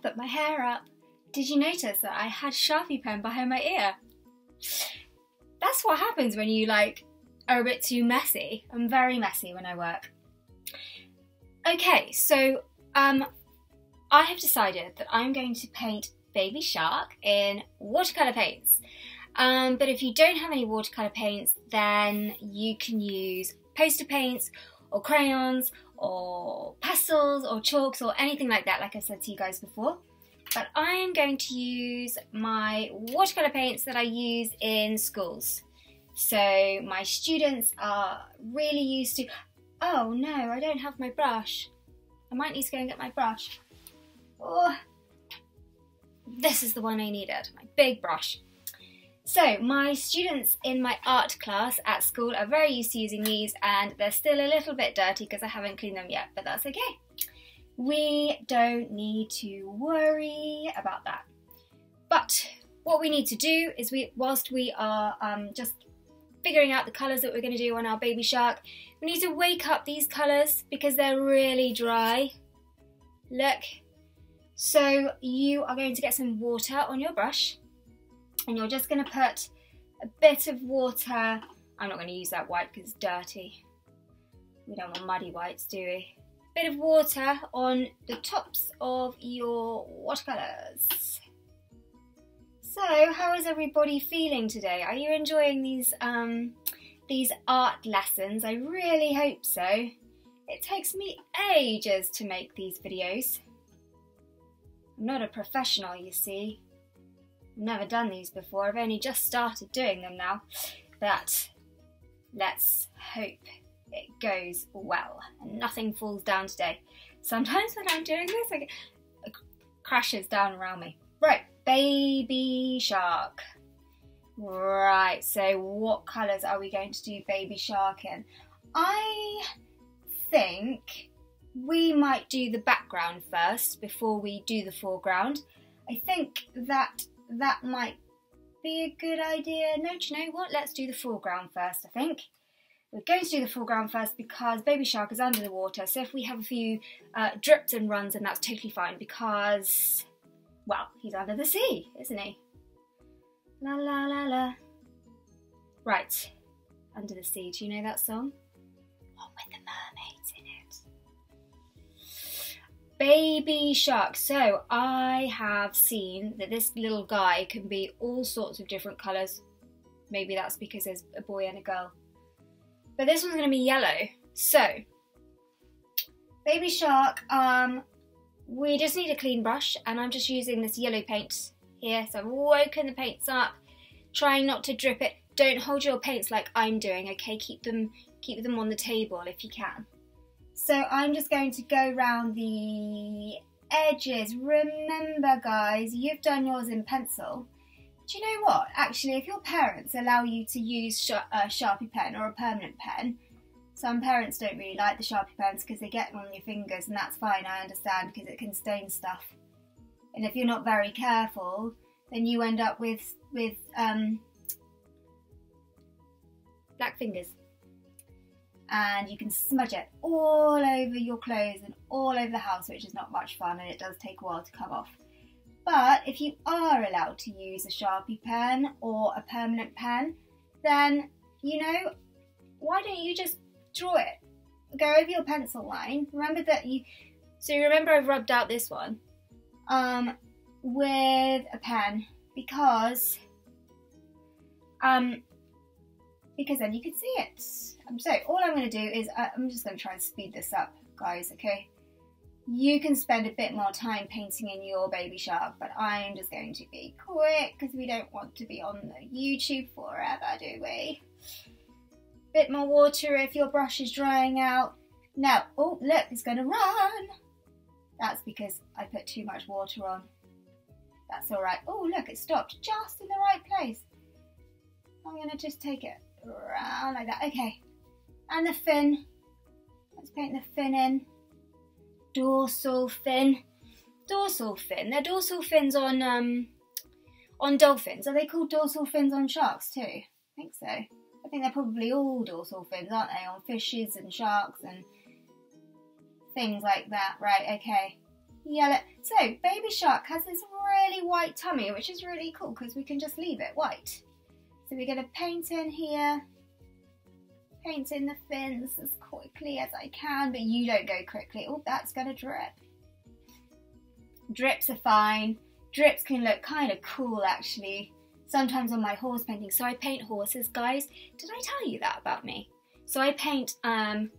put my hair up. Did you notice that I had Sharpie pen behind my ear? That's what happens when you are a bit too messy. I'm very messy when I work. Okay, so I have decided that I'm going to paint Baby Shark in watercolour paints. But if you don't have any watercolour paints, then you can use poster paints or crayons or pastels or chalks or anything like that, like I said to you guys before. But I am going to use my watercolour paints that I use in schools. So my students are really used to... Oh no, I don't have my brush. I might need to go and get my brush. Oh, this is the one I needed, my big brush. So my students in my art class at school are very used to using these, and they're still a little bit dirty because I haven't cleaned them yet, but that's okay. We don't need to worry about that. But what we need to do is, whilst we are just figuring out the colours that we're going to do on our Baby Shark, we need to wake up these colours because they're really dry. Look. So you are going to get some water on your brush, and you're just going to put a bit of water. I'm not going to use that white because it's dirty. We don't want muddy whites, do we? Bit of water on the tops of your watercolours. So, how is everybody feeling today? Are you enjoying these art lessons? I really hope so. It takes me ages to make these videos. I'm not a professional, you see. I've never done these before. I've only just started doing them now. But let's hope it goes well and nothing falls down today. Sometimes when I'm doing this, it crashes down around me. Right, Baby Shark. Right, so what colours are we going to do Baby Shark in? I think we might do the background first before we do the foreground. I think that might be a good idea. No, do you know what? Let's do the foreground first, I think. We're going to do the foreground first because Baby Shark is under the water, so if we have a few drips and runs, then that's totally fine because, well, he's under the sea, isn't he? La la la la. Right, Under the Sea, do you know that song? One with the mermaids in it. Baby Shark. So I have seen that this little guy can be all sorts of different colours. Maybe that's because there's a boy and a girl. But this one's going to be yellow. So, Baby Shark, we just need a clean brush, and I'm just using this yellow paint here. So I've woken the paints up, trying not to drip it. Don't hold your paints like I'm doing, okay? Keep them on the table if you can. So I'm just going to go round the edges. Remember, guys, you've done yours in pencil. Do you know what? Actually, if your parents allow you to use a Sharpie pen or a permanent pen, some parents don't really like the Sharpie pens because they get them on your fingers, and that's fine, I understand, because it can stain stuff. And if you're not very careful, then you end up with black fingers. And you can smudge it all over your clothes and all over the house, which is not much fun, and it does take a while to come off. But if you are allowed to use a Sharpie pen or a permanent pen, then, you know, why don't you just draw it? Go over your pencil line. Remember that remember I've rubbed out this one with a pen because then you can see it. So all I'm going to do is, I'm just going to try and speed this up, guys, okay? You can spend a bit more time painting in your Baby Shark, but I'm just going to be quick because we don't want to be on the YouTube forever, do we? Bit more water if your brush is drying out. Now, oh look, it's going to run. That's because I put too much water on. That's alright. Oh look, it stopped just in the right place. I'm going to just take it around like that. Okay, and the fin. Let's paint the fin in. Dorsal fin. Dorsal fin. They're dorsal fins on dolphins. Are they called dorsal fins on sharks too? I think so. I think they're probably all dorsal fins, aren't they? On fishes and sharks and things like that. Right, okay. yellow. So baby shark has this really white tummy, which is really cool because we can just leave it white. So we're going to paint in here, paint in the fins as quickly as I can, but you don't go quickly. Oh, that's going to drip. Drips are fine. Drips can look kind of cool actually, sometimes on my horse painting. So I paint horses, guys. Did I tell you that about me? So I paint, I'm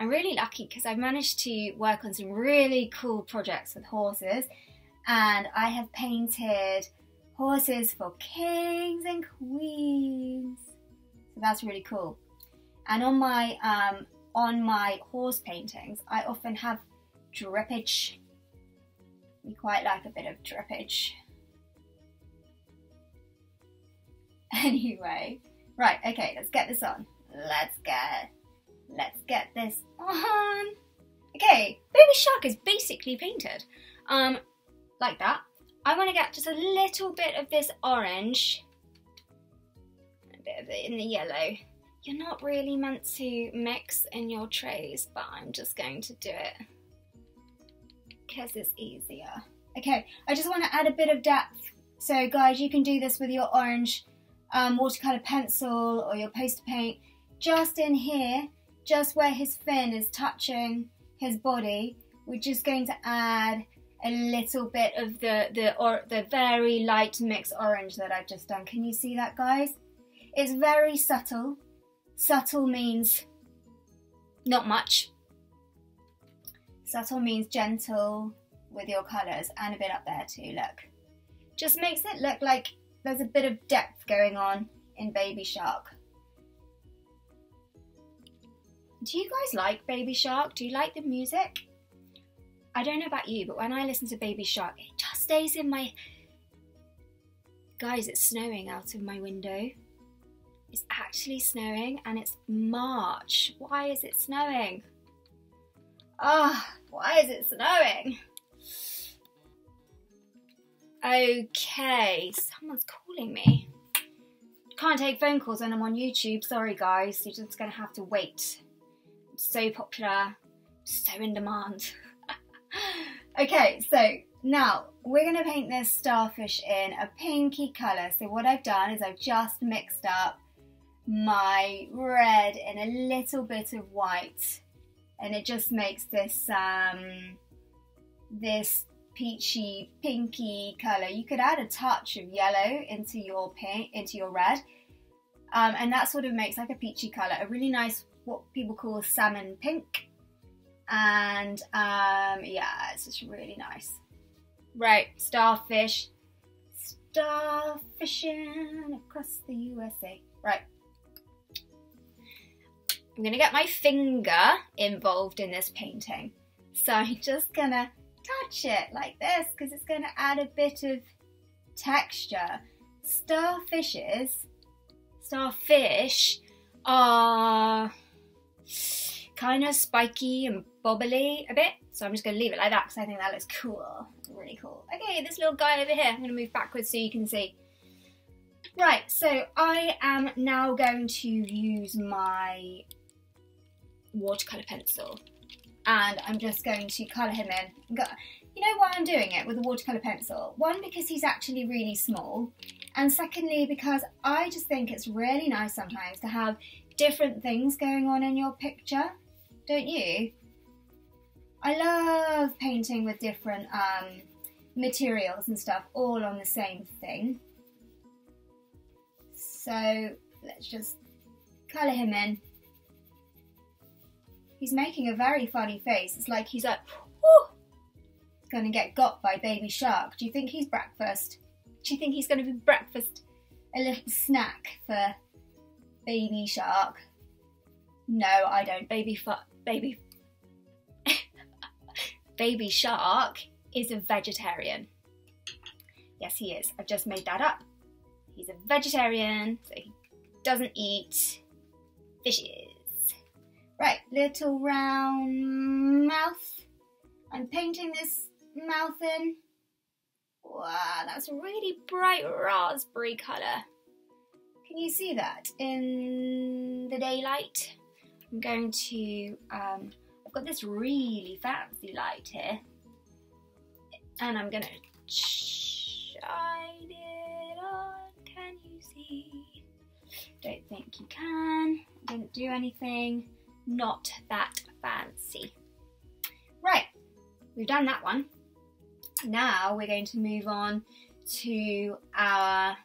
really lucky because I've managed to work on some really cool projects with horses, and I have painted horses for kings and queens. So that's really cool. And on my horse paintings, I often have drippage. We quite like a bit of drippage. Anyway, right, okay, let's get this on. Let's get this on. Okay, baby shark is basically painted. Like that. I want to get just a little bit of this orange, a bit of it in the yellow. You're not really meant to mix in your trays, but I'm just going to do it because it's easier. Okay, I just want to add a bit of depth. So guys, you can do this with your orange watercolour pencil or your poster paint. Just in here, just where his fin is touching his body, we're just going to add a little bit of the very light mixed orange that I've just done. Can you see that, guys? It's very subtle. Subtle means not much. Subtle means gentle with your colours, and a bit up there too, look. Just makes it look like there's a bit of depth going on in Baby Shark. Do you guys like Baby Shark? Do you like the music? I don't know about you, but when I listen to Baby Shark, it just stays in my... Guys, it's snowing out of my window. It's actually snowing, and it's March. Why is it snowing? Why is it snowing? Okay, someone's calling me. Can't take phone calls when I'm on YouTube. Sorry, guys. You're just going to have to wait. I'm so popular. So in demand. Okay, so now we're going to paint this starfish in a pinky colour. So what I've done is I've just mixed up my red and a little bit of white. And it just makes this this peachy, pinky colour. You could add a touch of yellow into your paint, into your red, and that sort of makes like a peachy colour, a really nice, what people call salmon pink. And yeah, it's just really nice. Right, starfish, starfishing across the USA. Right. I'm going to get my finger involved in this painting. So I'm just going to touch it like this because it's going to add a bit of texture. Starfish are kind of spiky and bobbly a bit. So I'm just going to leave it like that because I think that looks cool. Really cool. Okay, this little guy over here, I'm going to move backwards so you can see. Right, so I am now going to use my watercolour pencil, and I'm just going to colour him in. You know why I'm doing it with a watercolour pencil? One, because he's actually really small, and secondly because I just think it's really nice sometimes to have different things going on in your picture, don't you? I love painting with different materials and stuff all on the same thing. So let's just colour him in. He's making a very funny face. It's like he's like, oh, he's going to get got by Baby Shark. Do you think he's breakfast? Do you think he's going to be breakfast? A little snack for Baby Shark? No, I don't. Baby Shark is a vegetarian. Yes, he is. I've just made that up. He's a vegetarian, so he doesn't eat fishes. Right, little round mouth. I'm painting this mouth in. Wow, that's a really bright raspberry colour. Can you see that in the daylight? I'm going to, I've got this really fancy light here. And I'm gonna shine it on. Can you see? Don't think you can. Didn't do anything. Not that fancy. Right, we've done that one. Now we're going to move on to our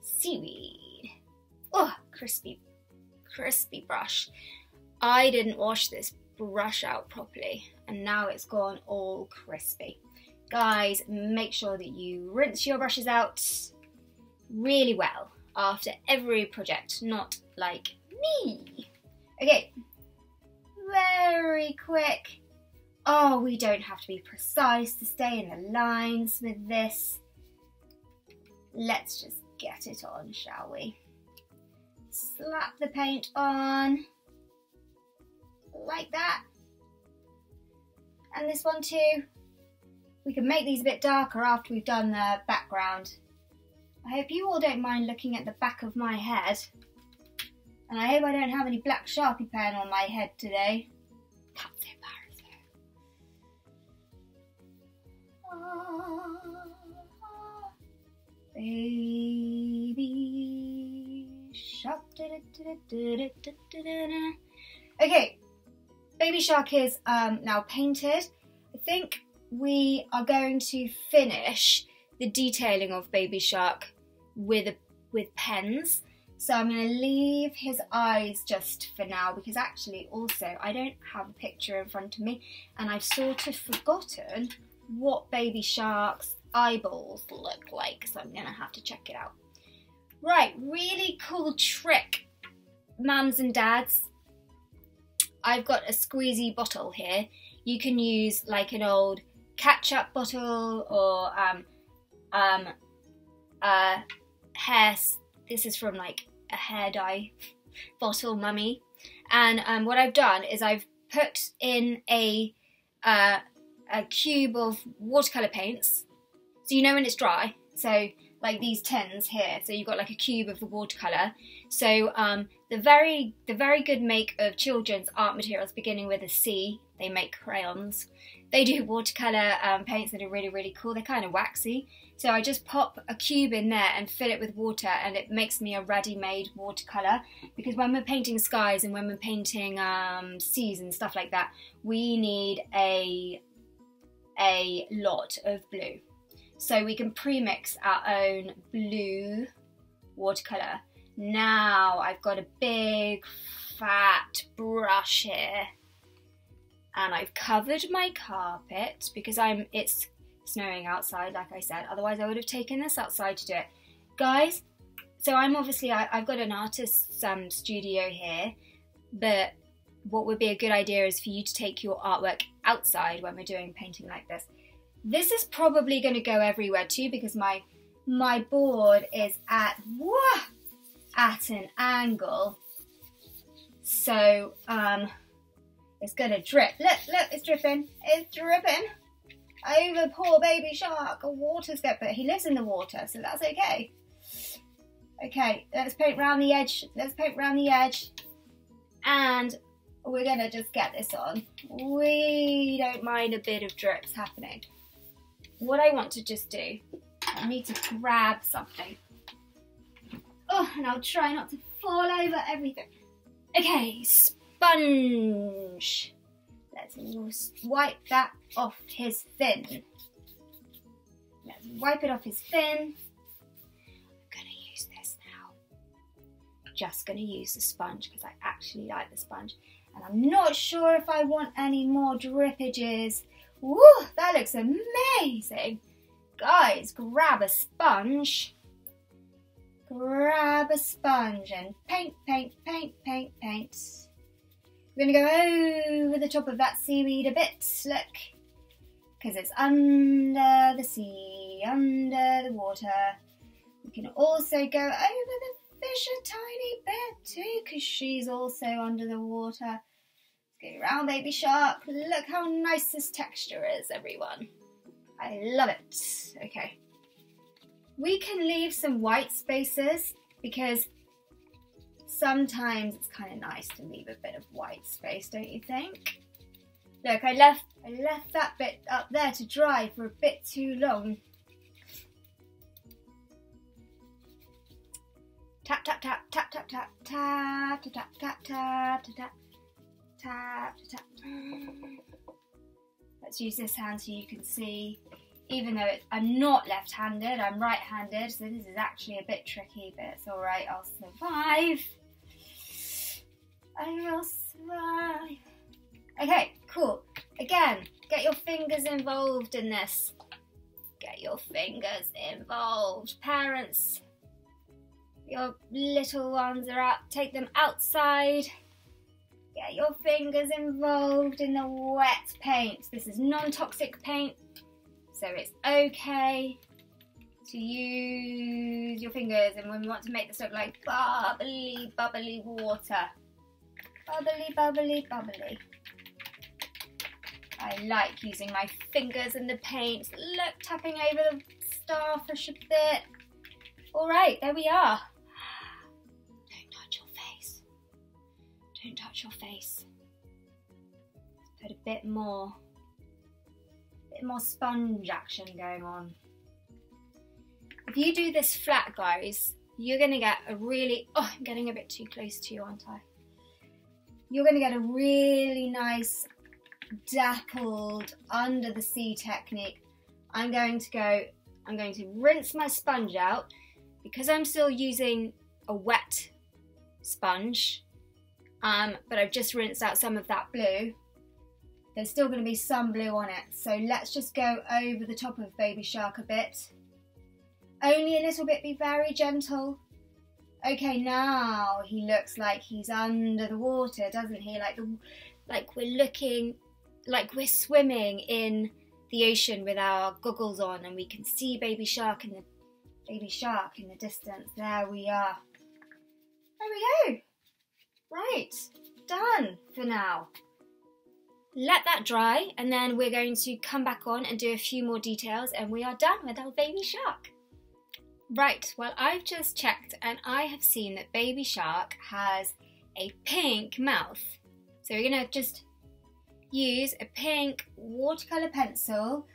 seaweed. Oh, crispy brush. I didn't wash this brush out properly and now it's gone all crispy. Guys, make sure that you rinse your brushes out really well after every project, not like me. Okay, very quick. Oh, we don't have to be precise to stay in the lines with this. Let's just get it on, shall we? Slap the paint on, like that. And this one too. We can make these a bit darker after we've done the background. I hope you all don't mind looking at the back of my head. And I hope I don't have any black Sharpie pen on my head today. That's embarrassing. Baby shark. Okay, Baby Shark is now painted. I think we are going to finish the detailing of Baby Shark with pens. So I'm going to leave his eyes just for now because actually also I don't have a picture in front of me and I've sort of forgotten what Baby Shark's eyeballs look like, so I'm going to have to check it out. Right, really cool trick, mums and dads. I've got a squeezy bottle here. You can use like an old ketchup bottle or this is from like a hair dye bottle, mummy. And what I've done is I've put in a cube of watercolour paints. So you know when it's dry, so like these tins here, so you've got like a cube of the watercolour. So the very good make of children's art materials beginning with a C, they make crayons. They do watercolour paints that are really, really cool. They're kind of waxy. So I just pop a cube in there and fill it with water and it makes me a ready-made watercolour. Because when we're painting skies and when we're painting seas and stuff like that, we need a lot of blue. So we can pre-mix our own blue watercolour. Now I've got a big fat brush here and I've covered my carpet because it's snowing outside, like I said, otherwise I would have taken this outside to do it. Guys, so I've got an artist's studio here, but what would be a good idea is for you to take your artwork outside when we're doing painting like this. This is probably going to go everywhere too because my board is at an angle, so it's going to drip. Look, it's dripping. It's dripping over poor Baby Shark. A water's going, but he lives in the water, so that's okay. Okay, let's paint round the edge. Let's paint round the edge, and we're going to just get this on. We don't mind a bit of drips happening. What I want to just do, I need to grab something. Oh, and I'll try not to fall over everything. Okay, sponge. Let's wipe that off his fin. Let's wipe it off his fin. I'm going to use this now. I'm just going to use the sponge because I actually like the sponge. And I'm not sure if I want any more drippages. Woo, that looks amazing. Guys, grab a sponge. Grab a sponge and paint, paint, paint, paint, paint. We're going to go over the top of that seaweed a bit, look. Because it's under the sea, under the water. We can also go over the fish a tiny bit too, because she's also under the water. Go around Baby Shark. Look how nice this texture is, everyone. I love it. Okay. We can leave some white spaces because sometimes it's kind of nice to leave a bit of white space, don't you think? Look, I left that bit up there to dry for a bit too long. Tap, tap, tap, tap, tap, tap, tap, tap, tap, tap, tap, tap, tap, tap. Let's use this hand so you can see. Even though I'm not left-handed, I'm right-handed, so this is actually a bit tricky, but it's all right. I'll survive. I will survive. Okay, cool. Again, get your fingers involved in this. Get your fingers involved. Parents, your little ones are out. Take them outside. Get your fingers involved in the wet paint. This is non-toxic paint, so it's okay to use your fingers. And when we want to make this look like bubbly, bubbly water. Bubbly, bubbly, bubbly. I like using my fingers in the paint. Look, tapping over the starfish a bit. All right, there we are. Don't touch your face. Don't touch your face. Put a bit more sponge action going on. If you do this flat, guys, you're gonna get a really, oh, I'm getting a bit too close to you, aren't I? You're gonna get a really nice dappled under the sea technique. I'm going to rinse my sponge out because I'm still using a wet sponge, but I've just rinsed out some of that blue. There's still going to be some blue on it, so let's just go over the top of Baby Shark a bit. Only a little bit, be very gentle. Okay, now he looks like he's under the water, doesn't he? Like we're looking like we're swimming in the ocean with our goggles on, and we can see Baby Shark in the distance. There we are. There we go. Right, done for now. Let that dry, and then we're going to come back on and do a few more details, and we are done with our Baby Shark. Right, well, I've just checked and I have seen that Baby Shark has a pink mouth. So we're going to just use a pink watercolour pencil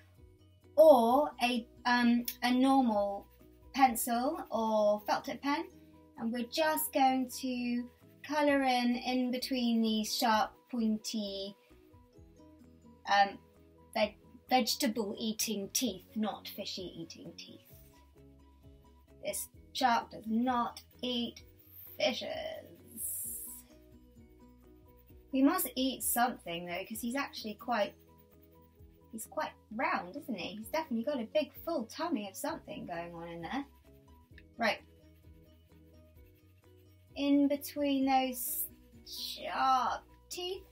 or a normal pencil or felt tip pen, and we're just going to colour in between these sharp, pointy vegetable eating teeth, not fishy eating teeth. This shark does not eat fishes. He must eat something though, because he's actually quite round, isn't he? He's definitely got a big full tummy of something going on in there. Right. In between those sharp teeth.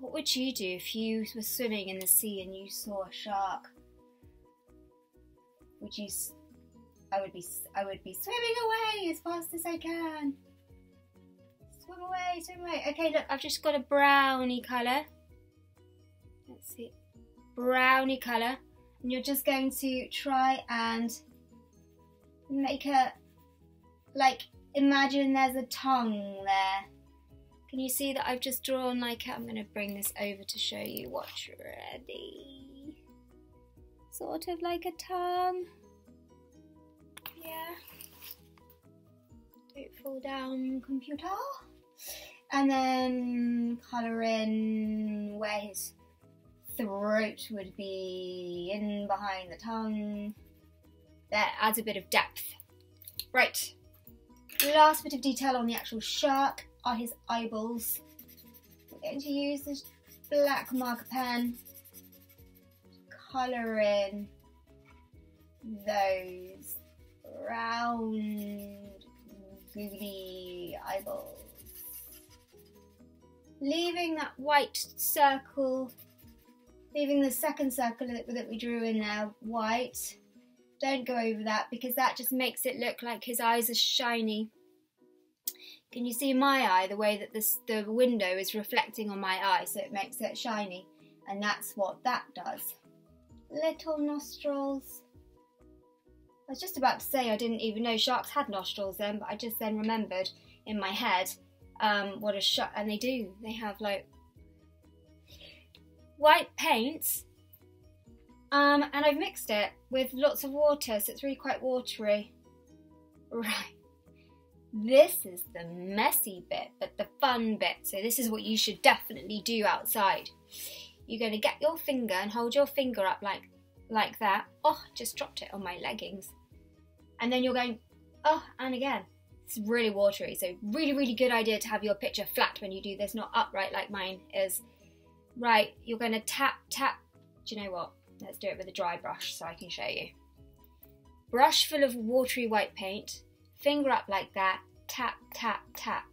What would you do if you were swimming in the sea and you saw a shark? I would be swimming away as fast as I can. Swim away, swim away. Okay, look, I've just got a brownie colour. Let's see, brownie colour. And you're just going to try and make imagine there's a tongue there. Can you see that I've just drawn I'm going to bring this over to show you. Watch, ready. Sort of like a tongue. Yeah. Don't fall down, computer. And then colour in where his throat would be, in behind the tongue. That adds a bit of depth. Right. Last bit of detail on the actual shark are his eyeballs. We're going to use this black marker pen to colour in those round, googly eyeballs. Leaving that white circle, leaving the second circle that we drew in there white. Don't go over that because that just makes it look like his eyes are shiny. Can you see my eye, the way that the window is reflecting on my eye, so it makes it shiny? And that's what that does. Little nostrils. I was just about to say I didn't even know sharks had nostrils then, but I just then remembered in my head what a shark, and they do. They have white paint, and I've mixed it with lots of water, so it's really quite watery. Right, this is the messy bit, but the fun bit. So this is what you should definitely do outside. You're going to get your finger and hold your finger up like that. Oh, just dropped it on my leggings. And then you're going, oh, and again. It's really watery, so really, really good idea to have your picture flat when you do this, not upright like mine is. Right, you're going to tap, tap. Do you know what? Let's do it with a dry brush so I can show you. Brush full of watery white paint, finger up like that, tap, tap, tap,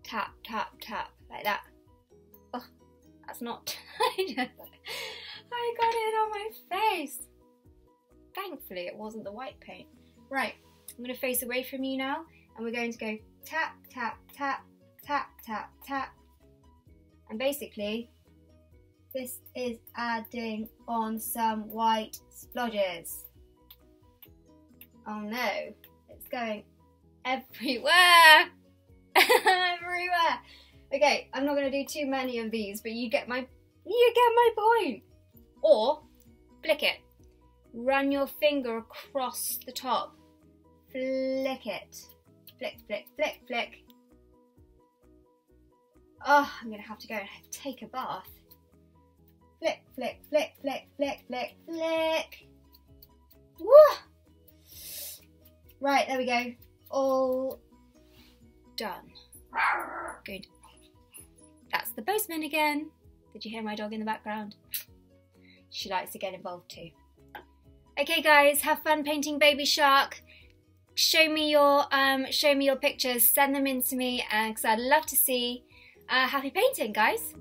tap, tap, tap, like that. Oh, that's not I got it on my face. Thankfully it wasn't the white paint. Right, I'm going to face away from you now, and we're going to go tap, tap, tap, tap, tap, tap. And basically, this is adding on some white splodges. Oh no, it's going everywhere. Everywhere. Okay, I'm not going to do too many of these, but you get my point. Or flick it. Run your finger across the top. Flick it. Flick, flick, flick, flick. Oh, I'm going to have to go and take a bath. Flick, flick, flick, flick, flick, flick, flick. Woo! Right, there we go. All done. Good. That's the postman again. Did you hear my dog in the background? She likes to get involved too. Okay guys, have fun painting Baby Shark. Show me your pictures, send them in to me because I'd love to see. Happy painting, guys.